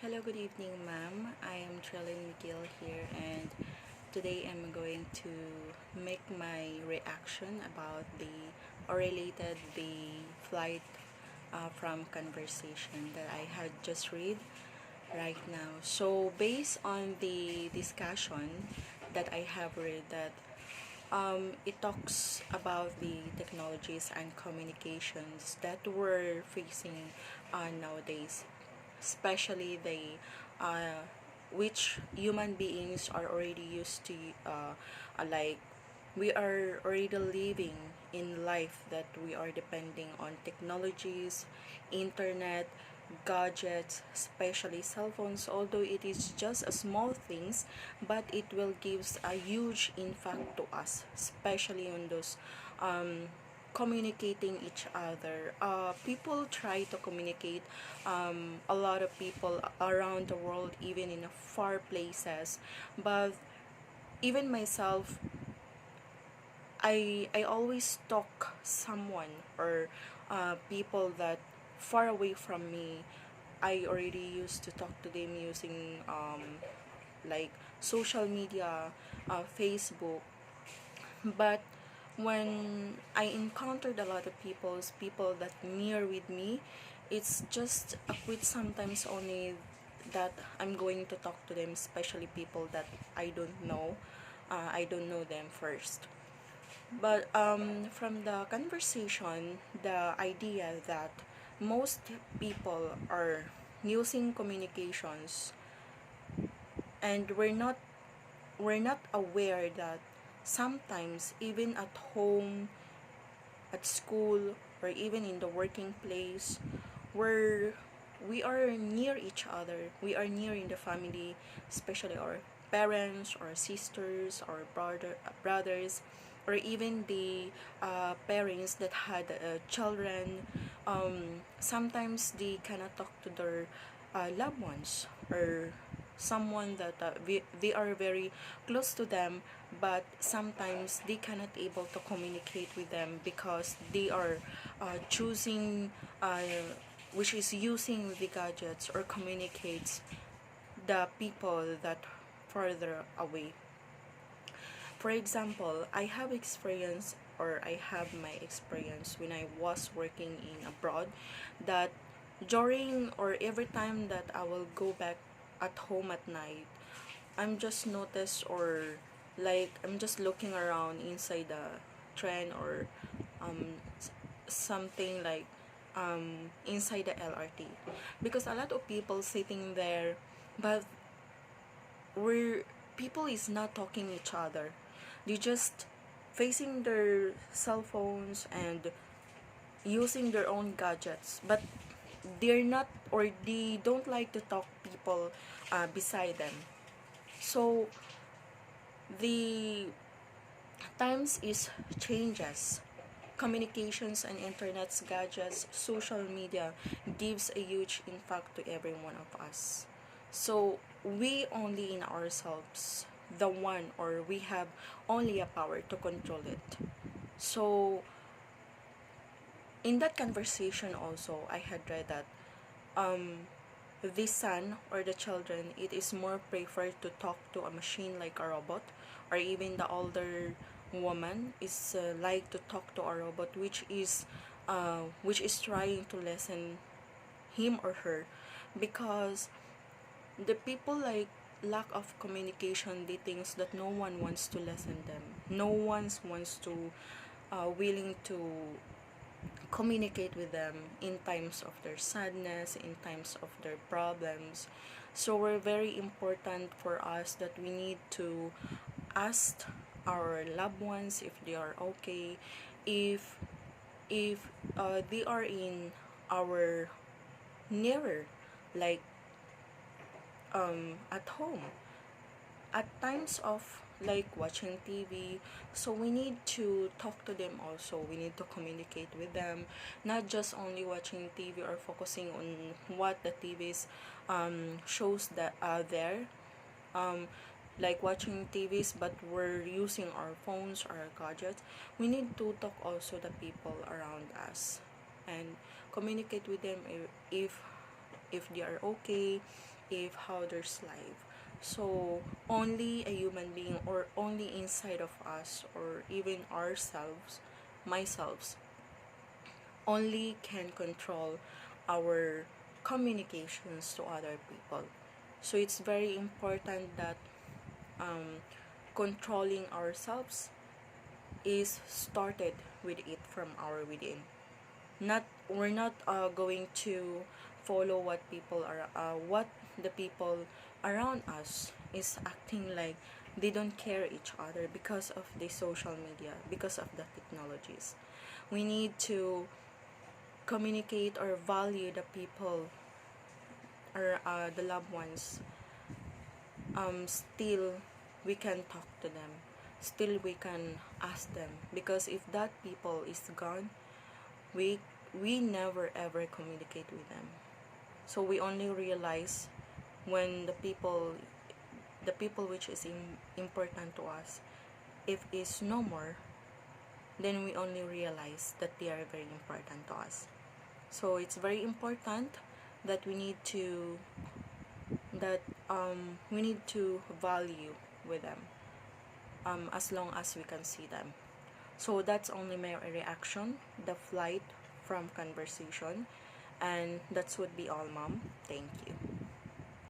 Hello, good evening, ma'am. I am Trillian McGill here, and today I'm going to make my reaction about the or related the flight from conversation that I had just read right now. So, based on the discussion that I have read, that it talks about the technologies and communications that we're facing nowadays, especially the which human beings are already used to, like we are already living in life that we are depending on technologies, internet, gadgets, especially cell phones. Although it is just a small things, but it will gives a huge impact to us, especially on those communicating each other. People try to communicate, a lot of people around the world, even in far places. But even myself, I always talk someone or people that far away from me. I already used to talk to them using like social media, Facebook. But when I encountered a lot of people that near with me, it's just a quick sometimes only that I'm going to talk to them, especially people that I don't know. I don't know them first. But from the conversation, the idea that most people are using communications, and we're not aware that sometimes even at home, at school, or even in the working place, where we are near each other, we are near in the family, especially our parents or sisters or brothers, or even the parents that had children. Sometimes they cannot talk to their loved ones, or someone that they are very close to them, but sometimes they cannot able to communicate with them because they are choosing, uh, which is using the gadgets or communicates the people that further away. For example, I have experience, or I have my experience when I was working in abroad, that during or every time that I will go back at home at night, I'm just noticed, or like I'm just looking around inside the train, or something like inside the LRT, because a lot of people sitting there, but where people is not talking each other. They just facing their cell phones and using their own gadgets, but they're not, or they don't like to talk people beside them. So the times is changes. Communications and internet's gadgets, social media gives a huge impact to every one of us. So we only in ourselves the one, or we have only a power to control it. So in that conversation also, I had read that the son or the children, it is more preferred to talk to a machine like a robot, or even the older woman is like to talk to a robot, which is trying to listen him or her, because the people like lack of communication, the things that no one wants to listen them, no one wants to willing to communicate with them in times of their sadness, in times of their problems. So we're very important for us that we need to ask our loved ones if they are okay, if they are in our nearer, like at home, at times of like watching TV. So we need to talk to them also. We need to communicate with them, not just only watching TV or focusing on what the TVs shows that are there. Um, like watching TVs, but we're using our phones or our gadgets. We need to talk also the people around us and communicate with them if they are okay, if how there's life. So only a human being, or only inside of us, or even ourselves, myself, only can control our communications to other people. So it's very important that um, controlling ourselves is started with it from our within. Not We're not going to follow what the people around us is acting like. They don't care each other because of the social media, because of the technologies. We need to communicate or value the people, or the loved ones. Still we can talk to them, still we can ask them, because if that people is gone, we we never ever communicate with them. So we only realize when the people which is important to us, if is no more, then we only realize that they are very important to us. So it's very important that that we need to value with them, as long as we can see them. So that's only my reaction, the flight from conversation, and that would be all, mom. Thank you.